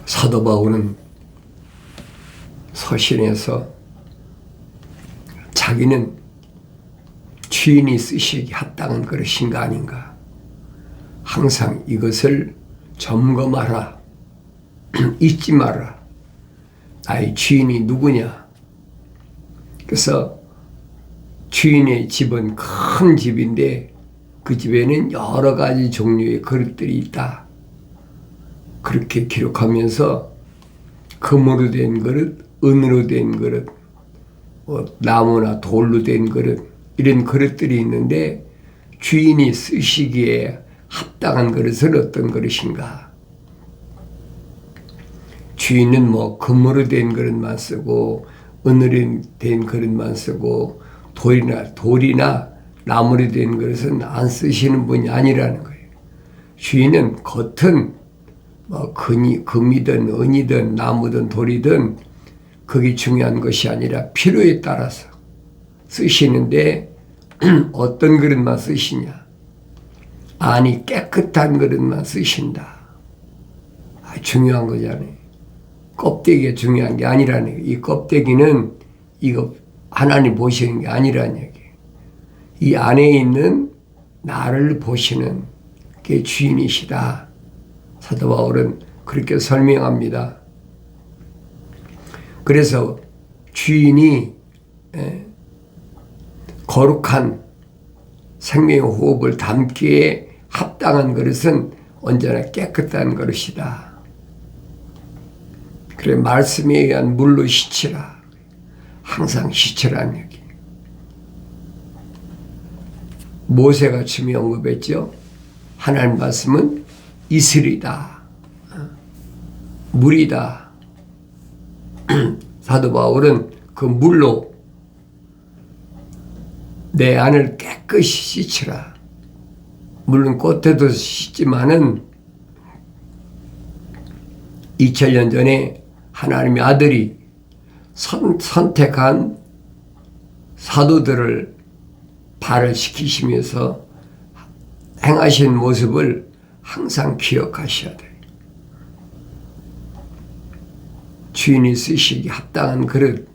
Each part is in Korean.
사도 바울은 서신에서 자기는 주인이 쓰시기 합당한 그릇인가 아닌가 항상 이것을 점검하라. 잊지 마라. 나의 주인이 누구냐. 그래서 주인의 집은 큰 집인데 그 집에는 여러 가지 종류의 그릇들이 있다. 그렇게 기록하면서 금으로 된 그릇, 은으로 된 그릇, 나무나 돌로 된 그릇, 이런 그릇들이 있는데 주인이 쓰시기에 합당한 그릇은 어떤 그릇인가? 주인은 금으로 된 그릇만 쓰고 은으로 된 그릇만 쓰고 돌이나 나무로 된 그릇은 안 쓰시는 분이 아니라는 거예요. 주인은 겉은 금이든 은이든 나무든 돌이든 그게 중요한 것이 아니라 필요에 따라서 쓰시는데 어떤 그릇만 쓰시냐. 아니 깨끗한 그릇만 쓰신다. 중요한 거잖아요. 껍데기가 중요한 게 아니라는 거예요. 이 껍데기는 이거 하나님 보시는 게 아니라는 얘기예요. 이 안에 있는 나를 보시는 게 주인이시다. 사도 바울은 그렇게 설명합니다. 그래서 주인이 거룩한 생명의 호흡을 담기에 합당한 그릇은 언제나 깨끗한 그릇이다. 그래 말씀에 의한 물로 씻으라. 항상 씻으라는 얘기. 모세가 처음에 언급했죠. 하나님 말씀은 이슬이다. 물이다. 사도 바울은 그 물로 내 안을 깨끗이 씻으라. 물론 꽃에도 씻지만은 2000년 전에 하나님의 아들이 선택한 사도들을 발을 시키시면서 행하신 모습을 항상 기억하셔야 돼요. 주인이 쓰시기 합당한 그릇.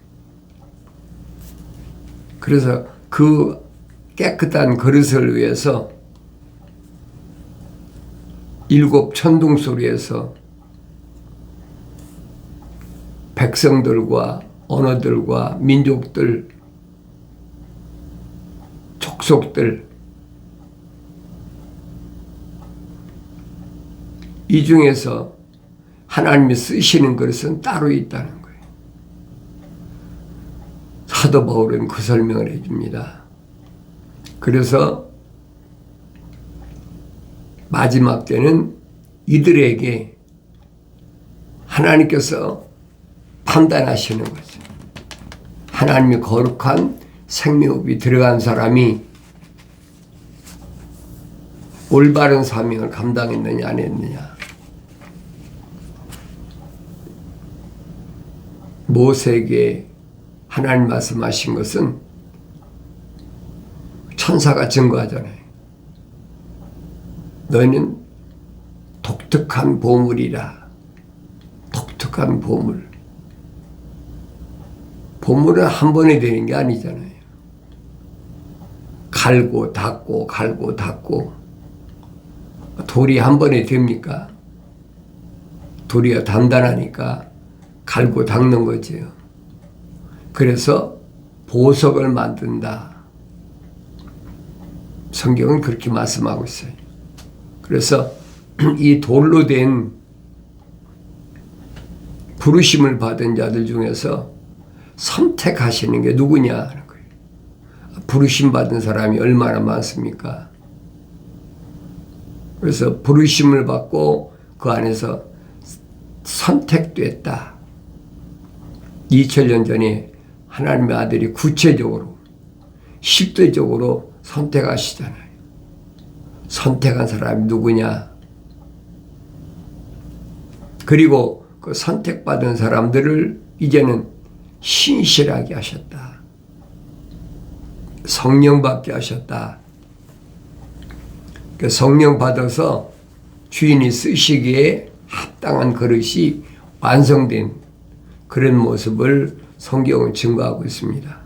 그래서 그 깨끗한 그릇을 위해서 7 천둥소리에서 백성들과 언어들과 민족들, 족속들 이 중에서 하나님이 쓰시는 그릇은 따로 있다는 거예요. 사도 바울은 그 설명을 해줍니다. 그래서 마지막 때는 이들에게 하나님께서 판단하시는 거죠. 하나님의 거룩한 생명이 들어간 사람이 올바른 사명을 감당했느냐 안 했느냐. 모세에게 하나님 말씀하신 것은 천사가 증거하잖아요. 너희는 독특한 보물이라. 독특한 보물. 보물은 한 번에 되는 게 아니잖아요. 갈고 닦고 갈고 닦고. 돌이 한 번에 됩니까? 돌이가 단단하니까 갈고 닦는 거지요. 그래서 보석을 만든다. 성경은 그렇게 말씀하고 있어요. 그래서 이 돌로 된 부르심을 받은 자들 중에서 선택하시는 게 누구냐 하는 거예요. 부르심 받은 사람이 얼마나 많습니까? 그래서 부르심을 받고 그 안에서 선택됐다. 2000년 전에 하나님의 아들이 구체적으로 실제적으로 선택하시잖아요. 선택한 사람이 누구냐? 그리고 그 선택받은 사람들을 이제는 신실하게 하셨다. 성령 받게 하셨다. 그 성령 받아서 주인이 쓰시기에 합당한 그릇이 완성된 그런 모습을 성경은 증거하고 있습니다.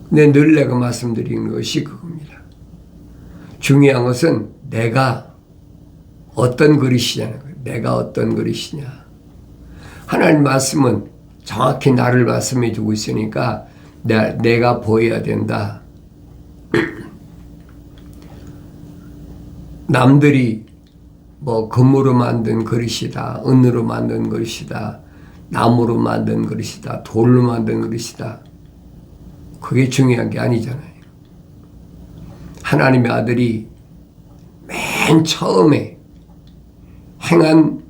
근데 늘 내가 말씀드리는 것이 그겁니다. 중요한 것은 내가 어떤 그릇이냐는 거예요. 내가 어떤 그릇이냐. 하나님 말씀은 정확히 나를 말씀해 주고 있으니까 내가 보여야 된다. 남들이 뭐 금으로 만든 그릇이다, 은으로 만든 그릇이다, 나무로 만든 그릇이다, 돌로 만든 그릇이다. 그게 중요한 게 아니잖아요. 하나님의 아들이 맨 처음에 행한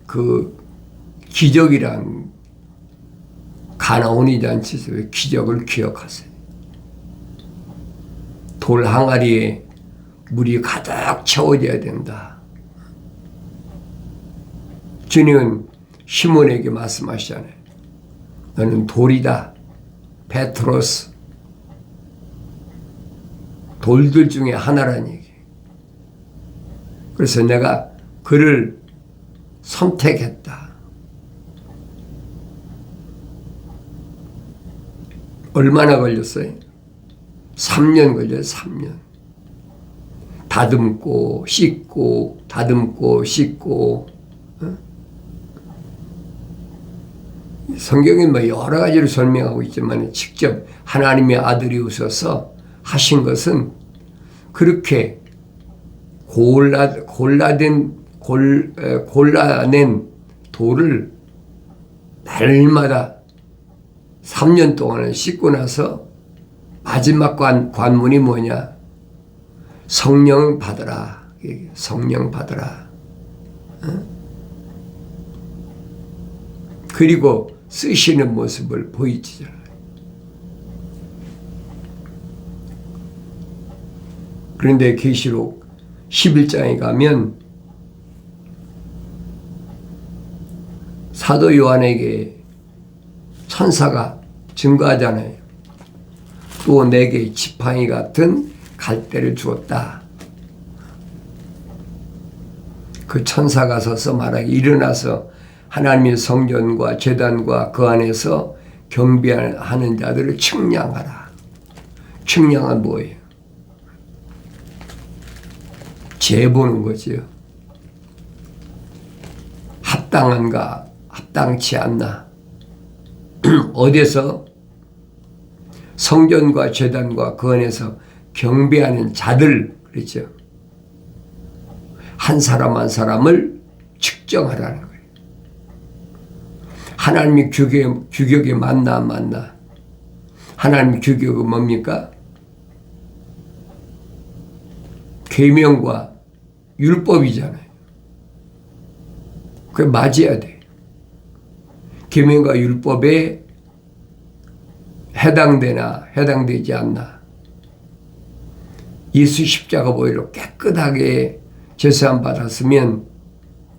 그 기적이란 가나온이 잔치에서의 기적을 기억하세요. 돌 항아리에 물이 가득 채워져야 된다. 주님은 시몬에게 말씀하시잖아요. 너는 돌이다. 베트로스. 돌들 중에 하나란 얘기예요. 그래서 내가 그를 선택했다. 얼마나 걸렸어요? 3년 걸려요. 3년. 다듬고 씻고 다듬고 씻고. 성경에 뭐 여러 가지로 설명하고 있지만 직접 하나님의 아들이 오셔서 하신 것은 그렇게 골라낸 돌을 날마다 3년 동안을 씻고 나서 마지막 관문이 뭐냐? 성령 받으라. 성령 받으라. 그리고 쓰시는 모습을 보이잖아요. 그런데 계시록 11장에 가면 사도 요한에게 천사가 증거하잖아요. 또 내게 지팡이 같은 갈대를 주었다. 그 천사가 서서 말하기 일어나서 하나님의 성전과 제단과 그 안에서 경배하는 자들을 측량하라. 측량은 뭐예요? 재보는 거지요. 합당한가 합당치 않나. 어디서? 성전과 제단과 그 안에서 경배하는 자들, 그렇죠? 한 사람 한 사람을 측정하라는 거예요. 하나님의 규격에 맞나 안 맞나? 하나님의 규격은 뭡니까? 계명과 율법이잖아요. 그게 맞아야 돼. 계명과 율법에 해당되나 해당되지 않나. 예수 십자가 보혈로 깨끗하게 제사함 받았으면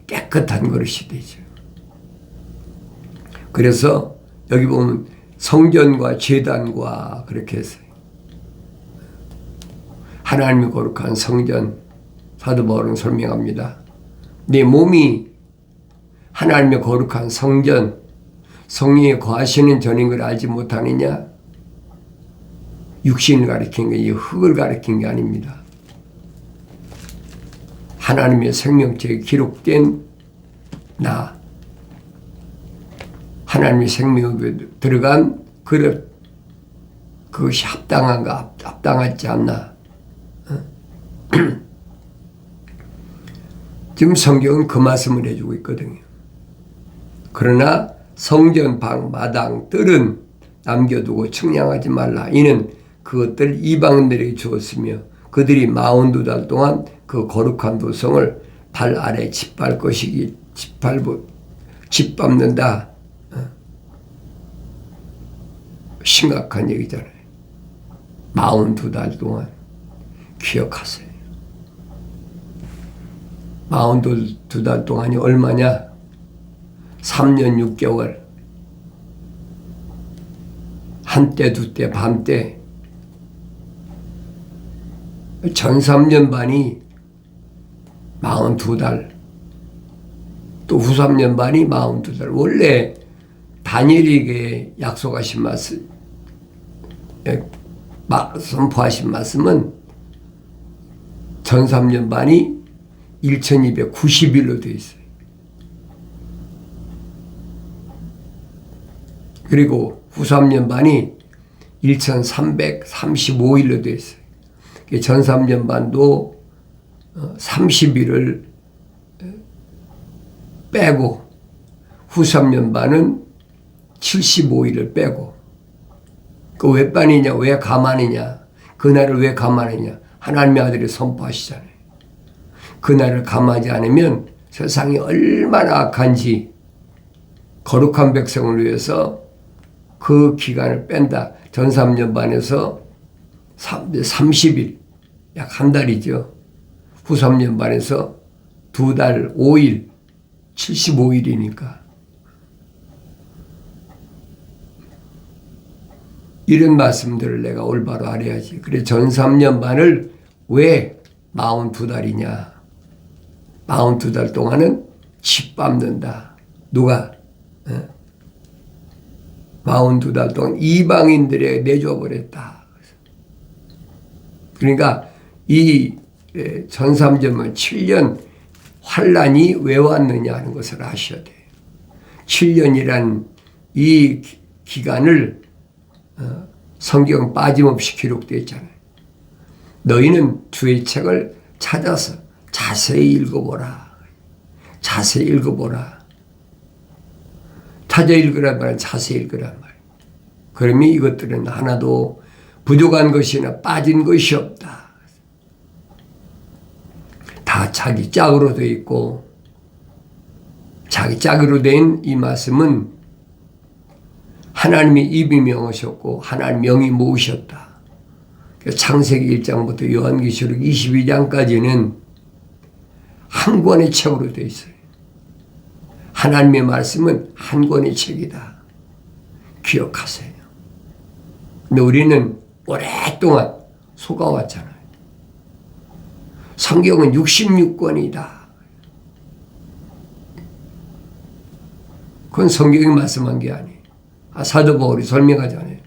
깨끗한 그릇이 되죠. 그래서 여기 보면 성전과 제단과 그렇게 했어요. 하나님의 거룩한 성전, 사도 바울은 설명합니다. 내 몸이 하나님의 거룩한 성전, 성령이 거하시는 전인 걸 알지 못하느냐? 육신을 가리킨 게 흙을 가리킨 게 아닙니다. 하나님의 생명체에 기록된 나, 하나님의 생명에 들어간 그릇, 그것이 합당한가 합당하지 않나. 지금 성경은 그 말씀을 해주고 있거든요. 그러나 성전 방 마당 뜰은 남겨두고 측량하지 말라. 이는 그것들 이방인들에게 주었으며 그들이 42달 동안 그 거룩한 도성을 발 아래 짓밟을 것이기 짓밟는다. 심각한 얘기잖아요. 42달 동안 기억하세요. 42달 동안이 얼마냐? 3년 6개월. 한때 두때 반때 전 3년 반이 42달 또 후 3년 반이 42달. 원래 다니엘에게 약속하신 말씀, 선포하신 말씀은 전 3년 반이 1290일로 되어 있어요. 그리고 후 3년 반이 1335일로 되어 있어요. 전 3년 반도 30일을 빼고 후 3년 반은 75일을 빼고 그 왜 빠니냐 왜 가만히냐 그날을 왜 가만히냐 하나님의 아들이 선포하시잖아요. 그날을 감하지 않으면 세상이 얼마나 악한지 거룩한 백성을 위해서 그 기간을 뺀다. 전 3년 반에서 30일 약 한 달이죠. 후 3년 반에서 2달 5일 75일이니까 이런 말씀들을 내가 올바로 알아야지. 그래 전 3년 반을 왜 42달이냐 42달 동안은 집 밟는다. 누가 42달 동안 이방인들에게 내줘버렸다. 그러니까 이 전삼점은 7년 환란이 왜 왔느냐 하는 것을 아셔야 돼요. 7년이란 이 기간을 성경 빠짐없이 기록되어 있잖아요. 너희는 주의 책을 찾아서 자세히 읽어보라. 자세히 읽어보라. 찾아 읽으란 말은 자세히 읽으란 말. 그러면 이것들은 하나도 부족한 것이나 빠진 것이 없다. 다 자기 짝으로 되어 있고 자기 짝으로 된 이 말씀은 하나님이 입이 명하셨고 하나님 영이 모으셨다. 창세기 1장부터 요한계시록 22장까지는 한 권의 책으로 되어 있어요. 하나님의 말씀은 한 권의 책이다. 기억하세요. 근데 우리는 오랫동안 속아왔잖아요. 성경은 66권이다. 그건 성경이 말씀한 게 아니에요. 사도 바울이 설명하잖아요.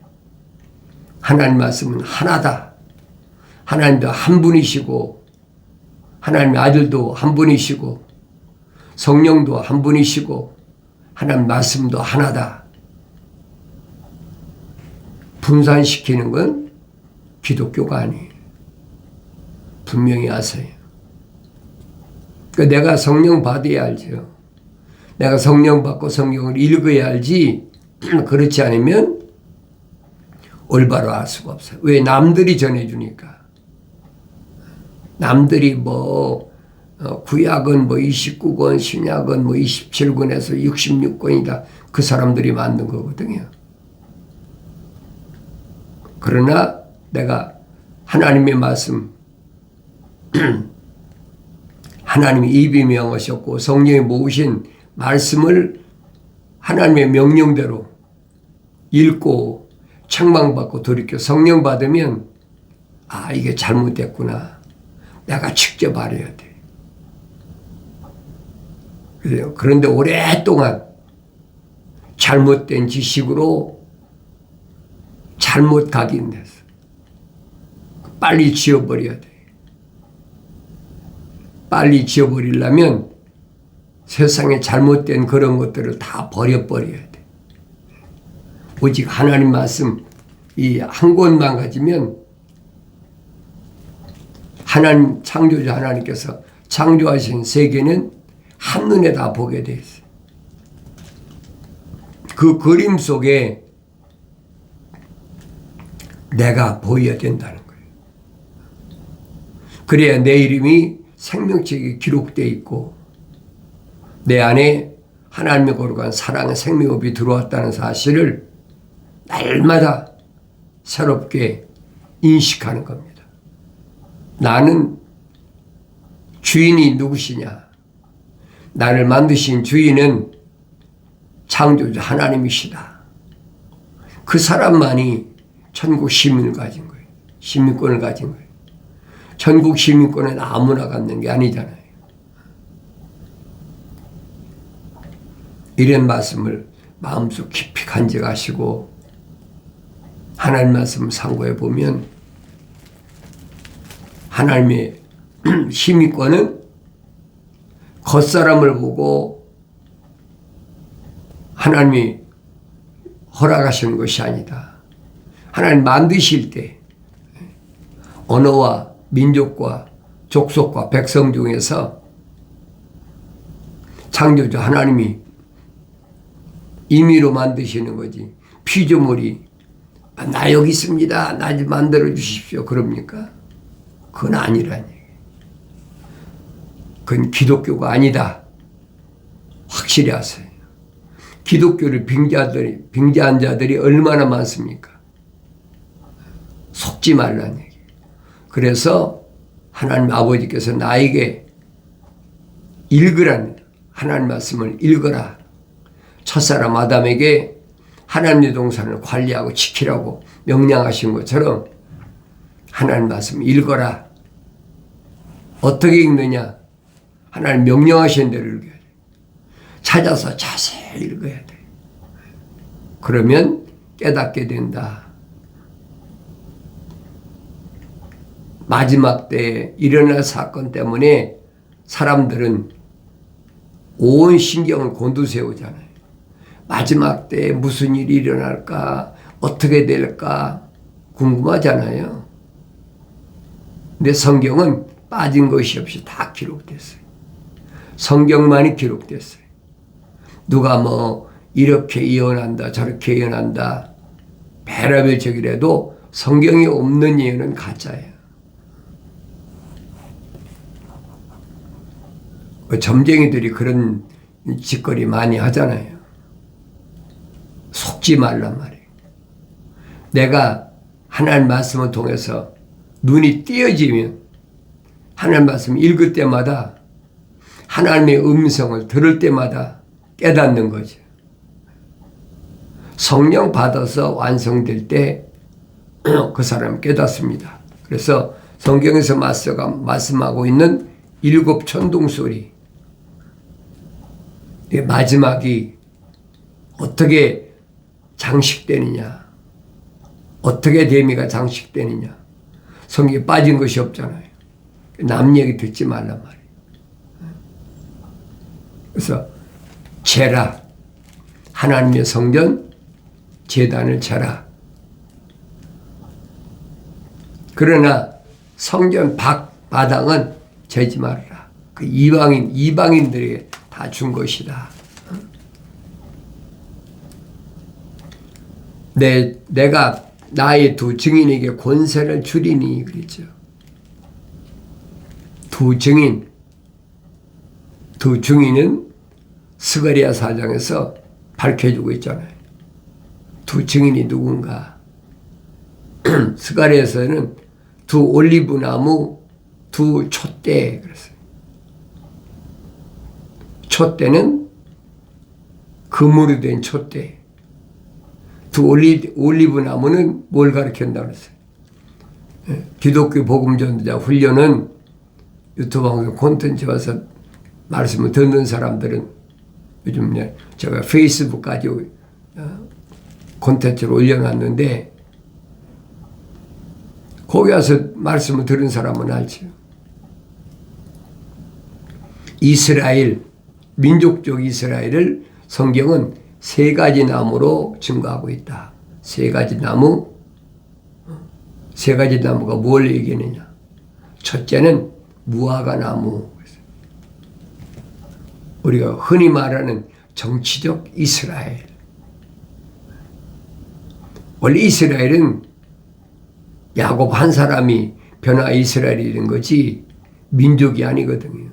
하나님 말씀은 하나다. 하나님도 한 분이시고 하나님의 아들도 한 분이시고 성령도 한 분이시고 하나님 말씀도 하나다. 분산시키는 건 기독교가 아니에요. 분명히 아세요. 그러니까 내가 성령 받아야 알죠. 내가 성령 받고 성경을 읽어야 알지 그렇지 않으면 올바로 알 수가 없어요. 왜? 남들이 전해주니까. 남들이 구약은 29권, 신약은 27권에서 66권이다. 그 사람들이 만든 거거든요. 그러나 내가 하나님의 말씀, 하나님이 입이 명하셨고 성령이 모으신 말씀을 하나님의 명령대로 읽고 책망받고 돌이켜 성령 받으면 이게 잘못됐구나. 내가 직접 알아야 돼. 그래요. 그런데 오랫동안 잘못된 지식으로 잘못 각인돼서 빨리 지워버려야 돼. 빨리 지워버리려면 세상에 잘못된 그런 것들을 다 버려버려야 돼. 오직 하나님 말씀 이 한 권만 가지면 하나님 창조자 하나님께서 창조하신 세계는 한눈에 다 보게 돼 있어요. 그 그림 속에 내가 보여야 된다는 거예요. 그래야 내 이름이 생명책에 기록되어 있고 내 안에 하나님의 거룩한 사랑의 생명업이 들어왔다는 사실을 날마다 새롭게 인식하는 겁니다. 나는 주인이 누구시냐? 나를 만드신 주인은 창조주 하나님이시다. 그 사람만이 천국 시민을 가진 거예요. 시민권을 가진 거예요. 천국 시민권은 아무나 갖는 게 아니잖아요. 이런 말씀을 마음속 깊이 간직하시고 하나님 말씀을 상고해 보면 하나님의 힘있고는 겉사람을 보고 하나님이 허락하시는 것이 아니다. 하나님 만드실 때 언어와 민족과 족속과 백성 중에서 창조주 하나님이 임의로 만드시는 거지. 피조물이 나 여기 있습니다. 나 좀 만들어 주십시오. 그럽니까? 그건 아니라니. 그건 기독교가 아니다. 확실히 하세요. 기독교를 빙자한 자들이 얼마나 많습니까? 속지 말라는 얘기. 그래서 하나님 아버지께서 나에게 읽으라는 하나님 말씀을 읽어라. 첫사람 아담에게 하나님의 동산을 관리하고 지키라고 명령하신 것처럼 하나님 말씀 읽어라. 어떻게 읽느냐? 하나님 명령하신 대로 읽어야 돼. 찾아서 자세히 읽어야 돼. 그러면 깨닫게 된다. 마지막 때에 일어날 사건 때문에 사람들은 온 신경을 곤두세우잖아요. 마지막 때에 무슨 일이 일어날까? 어떻게 될까? 궁금하잖아요. 근데 성경은 빠진 것이 없이 다 기록됐어요. 성경만이 기록됐어요. 누가 뭐 이렇게 예언한다 저렇게 예언한다 별의별 적이라도 성경이 없는 예언은 가짜예요. 점쟁이들이 그런 짓거리 많이 하잖아요. 속지 말란 말이에요. 내가 하나님 말씀을 통해서 눈이 띄어지면 하나님 말씀 읽을 때마다 하나님의 음성을 들을 때마다 깨닫는 거죠. 성령 받아서 완성될 때 그 사람은 깨닫습니다. 그래서 성경에서 말씀하고 있는 7 천둥소리, 마지막이 어떻게 장식되느냐, 어떻게 대미가 장식되느냐, 성경에 빠진 것이 없잖아요. 남 얘기 듣지 말란 말이에요. 그래서 재라, 하나님의 성전 제단을 재라. 그러나 성전 바닥은 재지 말라. 그 이방인들에게 다 준 것이다. 내가 나의 두 증인에게 권세를 주리니 그랬죠. 두 증인은 스가랴 4장에서 밝혀주고 있잖아요. 두 증인이 누군가? 스가랴에서는 두 올리브나무, 두 촛대 그랬어요. 촛대는 금으로 된 촛대. 두 올리브나무는 뭘 가르친다고 그랬어요? 기독교 복음전도자 훈련은 유튜브 방송 콘텐츠 와서 말씀을 듣는 사람들은 요즘 제가 페이스북까지 콘텐츠를 올려놨는데 거기 와서 말씀을 들은 사람은 알죠. 이스라엘, 민족적 이스라엘을 성경은 3가지 나무로 증거하고 있다. 3가지 나무. 3가지 나무가 뭘 얘기하느냐. 첫째는 무화과 나무. 우리가 흔히 말하는 정치적 이스라엘. 원래 이스라엘은 야곱 한 사람이 변화 이스라엘이 된 거지 민족이 아니거든요.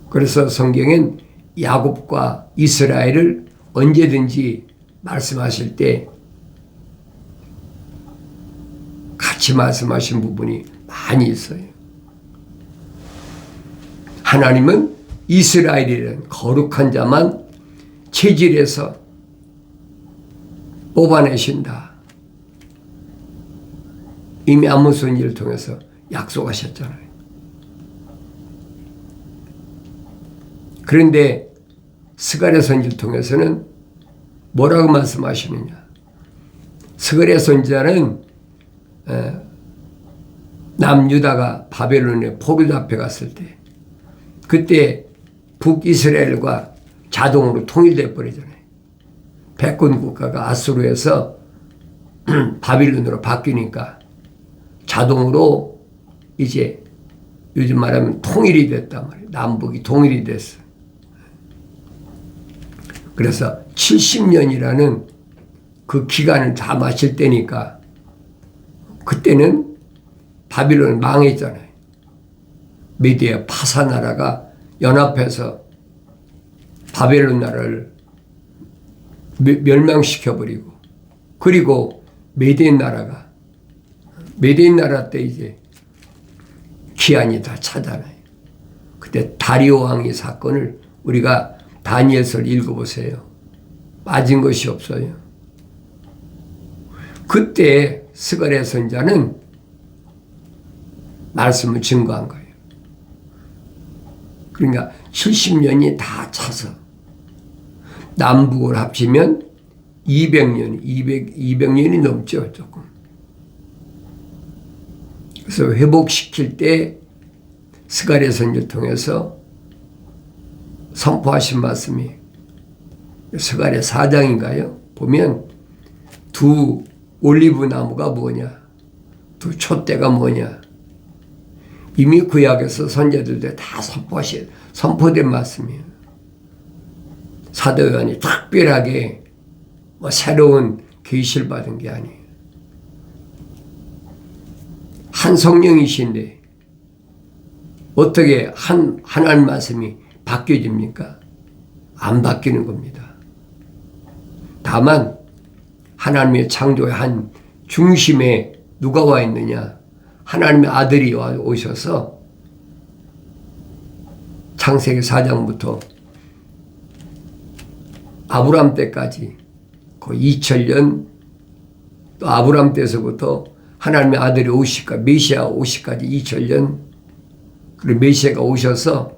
그래서 성경엔 야곱과 이스라엘을 언제든지 말씀하실 때 같이 말씀하신 부분이 많이 있어요. 하나님은 이스라엘이라는 거룩한 자만 체질에서 뽑아내신다. 이미 아모스 일을 통해서 약속하셨잖아요. 그런데 스가랴 선지를 통해서는 뭐라고 말씀하시느냐. 스가랴 선지자는 남유다가 바벨론에 포로 잡혀갔을 때 그때 북이스라엘과 자동으로 통일돼 버리잖아요. 패권 국가가 아수르에서 바빌론으로 바뀌니까 자동으로 이제 요즘 말하면 통일이 됐단 말이에요. 남북이 통일이 됐어. 그래서 70년이라는 그 기간을 다 마칠 때니까 그때는 바빌론 망했잖아요. 메디아 파사 나라가 연합해서 바벨론 나라를 멸망시켜버리고 그리고 메디인 나라 때 이제 기한이 다 차잖아요. 그때 다리오 왕의 사건을 우리가 다니엘서를 읽어보세요. 빠진 것이 없어요. 그때 스가랴 선지자는 말씀을 증거한 거예요. 그러니까 70년이 다 차서 남북을 합치면 200년이 넘죠. 조금. 그래서 회복시킬 때 스가랴 선지를 통해서 선포하신 말씀이 스가랴 4장인가요? 보면 두 올리브 나무가 뭐냐? 두 촛대가 뭐냐? 이미 구약에서 선지자들도 다 선포된 말씀이에요. 사도 요한이 특별하게 새로운 계시를 받은 게 아니에요. 한 성령이신데 어떻게 하나님 말씀이 바뀌어집니까? 안 바뀌는 겁니다. 다만 하나님의 창조의 한 중심에 누가 와 있느냐? 하나님의 아들이 오셔서 창세기 4장부터 아브람 때까지 그 2000년 또 아브람 때서부터 하나님의 아들이 메시아 오시까지 2000년 그리고 메시아가 오셔서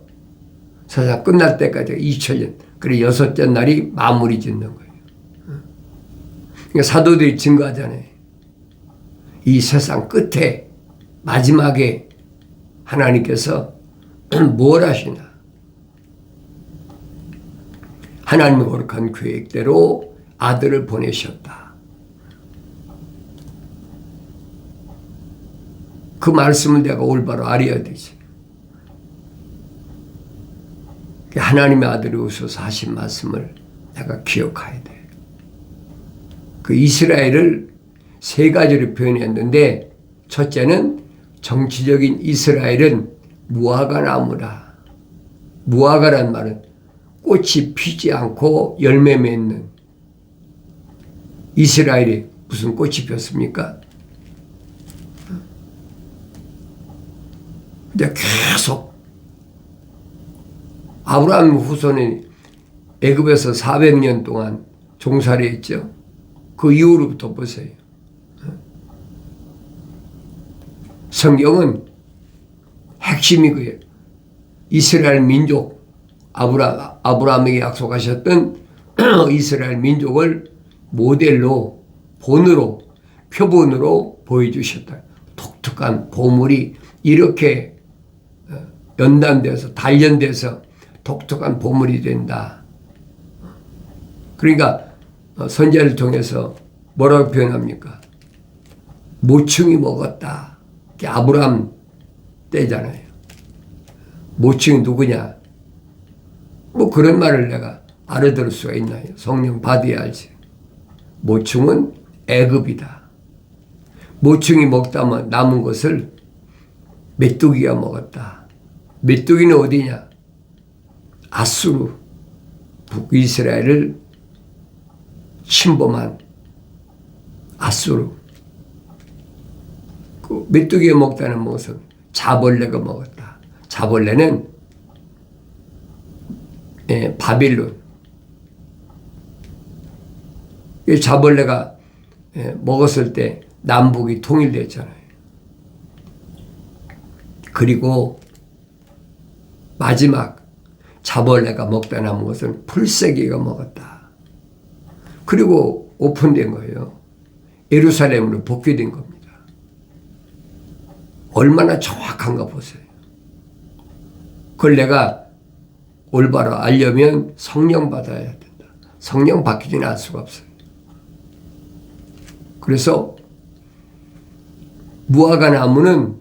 세상 끝날 때까지 2000년 그리고 여섯째 날이 마무리 짓는 거예요. 그러니까 사도들이 증거하잖아요. 이 세상 끝에 마지막에 하나님께서 뭘 하시나? 하나님의 거룩한 계획대로 아들을 보내셨다. 그 말씀을 내가 올바로 알아야 되지. 하나님의 아들이 오셔서 하신 말씀을 내가 기억해야 돼. 그 이스라엘을 세 가지로 표현했는데 첫째는 정치적인 이스라엘은 무화과 나무라. 무화과란 말은 꽃이 피지 않고 열매 맺는 이스라엘이 무슨 꽃이 폈습니까? 근데 계속 아브라함 후손이 애굽에서 400년 동안 종살이 했죠. 그 이후로부터 보세요. 성경은 핵심이 그예요. 이스라엘 민족, 아브라함에게 약속하셨던 이스라엘 민족을 모델로, 본으로, 표본으로 보여주셨다. 독특한 보물이 이렇게 연단돼서, 단련돼서 독특한 보물이 된다. 그러니까 선지자를 통해서 뭐라고 표현합니까? 모충이 먹었다. 아브라함 때잖아요. 모충이 누구냐? 뭐 그런 말을 내가 알아들을 수가 있나요? 성령 받아야 알지. 모충은 애굽이다. 모충이 먹다만 남은 것을 메뚜기가 먹었다. 메뚜기는 어디냐? 아수르, 북이스라엘을 침범한 아수르. 그 메뚜기가 먹다는 모습, 자벌레가 먹었다. 자벌레는 바빌론. 자벌레가 먹었을 때 남북이 통일됐잖아요. 그리고 마지막 자벌레가 먹다 남은 것은 풀새기가 먹었다. 그리고 오픈된 거예요. 예루살렘으로 복귀된 겁니다. 얼마나 정확한가 보세요. 그걸 내가 올바로 알려면 성령 받아야 된다. 성령 받기는 알 수가 없어요. 그래서 무화과 나무는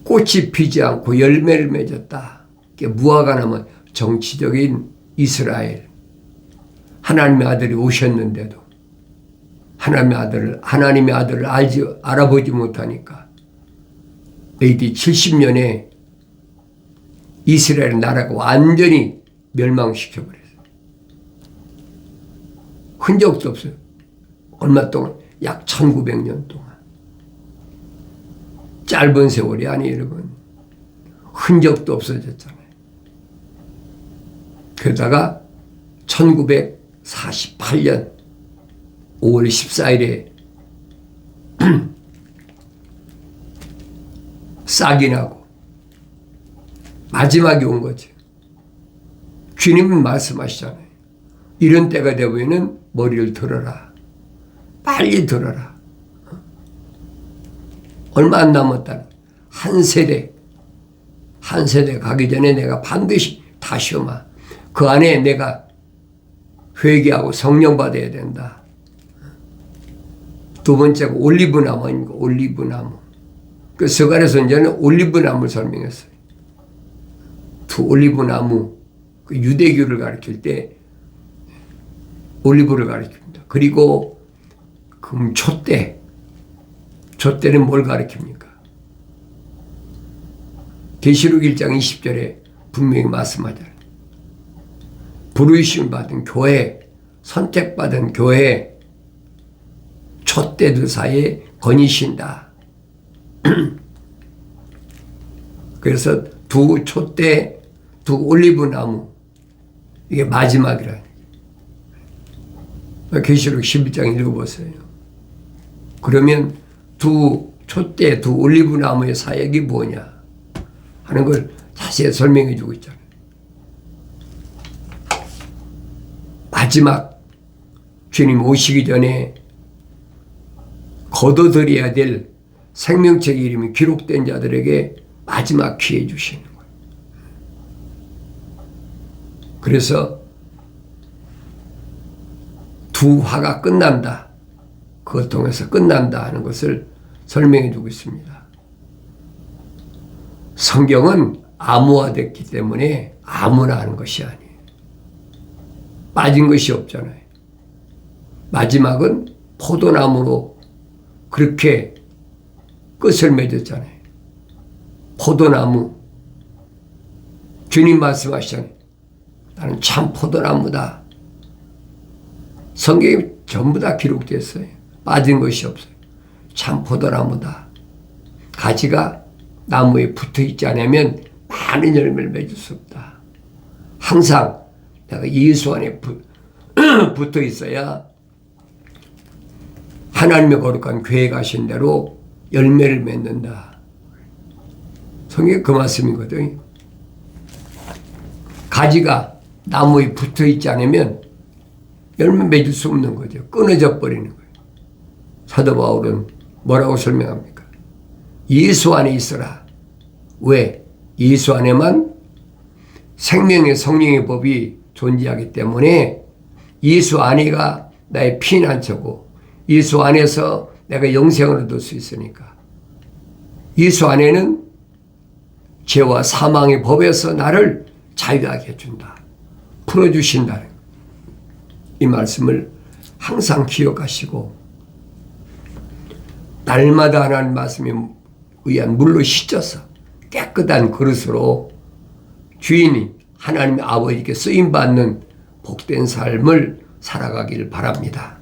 꽃이 피지 않고 열매를 맺었다. 무화과 나무는 정치적인 이스라엘. 하나님의 아들이 오셨는데도 하나님의 아들을 알아보지 못하니까 AD 70년에 이스라엘 나라가 완전히 멸망시켜버렸어요. 흔적도 없어요. 얼마 동안? 약 1900년 동안. 짧은 세월이 아니에요, 여러분. 흔적도 없어졌잖아요. 그러다가 1948년 5월 14일에 싹이 나고 마지막이 온 거죠. 주님은 말씀하시잖아요. 이런 때가 되면 머리를 들어라. 빨리 들어라. 얼마 안 남았다. 한 세대 가기 전에 내가 반드시 다시 오마. 그 안에 내가 회개하고 성령 받아야 된다. 두 번째가 올리브나무 아닙니까? 올리브나무. 그 서간의 선지자는 올리브나무를 설명했어요. 두 올리브나무, 그 유대교를 가르칠 때 올리브를 가르칩니다. 그리고 촛대는 뭘 가르칩니까? 계시록 1장 20절에 분명히 말씀하잖아요. 부르심을 받은 교회, 선택받은 교회, 촛대들 사이에 거니신다. 그래서 두 촛대, 두 올리브나무, 이게 마지막이라. 계시록 11장 읽어보세요. 그러면 두 촛대, 두 올리브나무의 사역이 뭐냐 하는 걸 자세히 설명해 주고 있잖아요. 마지막 주님 오시기 전에 거둬들여야 될 생명책의 이름이 기록된 자들에게 마지막 기회 주시는 거예요. 그래서 두 화가 끝난다. 그것 통해서 끝난다 하는 것을 설명해 주고 있습니다. 성경은 암호화됐기 때문에 아무나 하는 것이 아니에요. 빠진 것이 없잖아요. 마지막은 포도나무로 그렇게 끝을 맺었잖아요. 포도나무. 주님 말씀하시잖아요. 나는 참 포도나무다. 성경이 전부 다 기록됐어요. 빠진 것이 없어요. 참 포도나무다. 가지가 나무에 붙어 있지 않으면 많은 열매를 맺을 수 없다. 항상 내가 예수 안에 붙어 있어야 하나님의 거룩한 교회 가신 대로 열매를 맺는다. 성경에 그 말씀이거든요. 가지가 나무에 붙어 있지 않으면 열매 맺을 수 없는 거죠. 끊어져 버리는 거예요. 사도 바울은 뭐라고 설명합니까? 예수 안에 있어라. 왜? 예수 안에만 생명의 성령의 법이 존재하기 때문에 예수 안에가 나의 피난처고 예수 안에서 내가 영생을 얻을 수 있으니까 예수 안에는 죄와 사망의 법에서 나를 자유하게 해준다. 풀어주신다. 이 말씀을 항상 기억하시고 날마다 하나님 말씀에 의한 물로 씻어서 깨끗한 그릇으로 주인이 하나님의 아버지께 쓰임받는 복된 삶을 살아가길 바랍니다.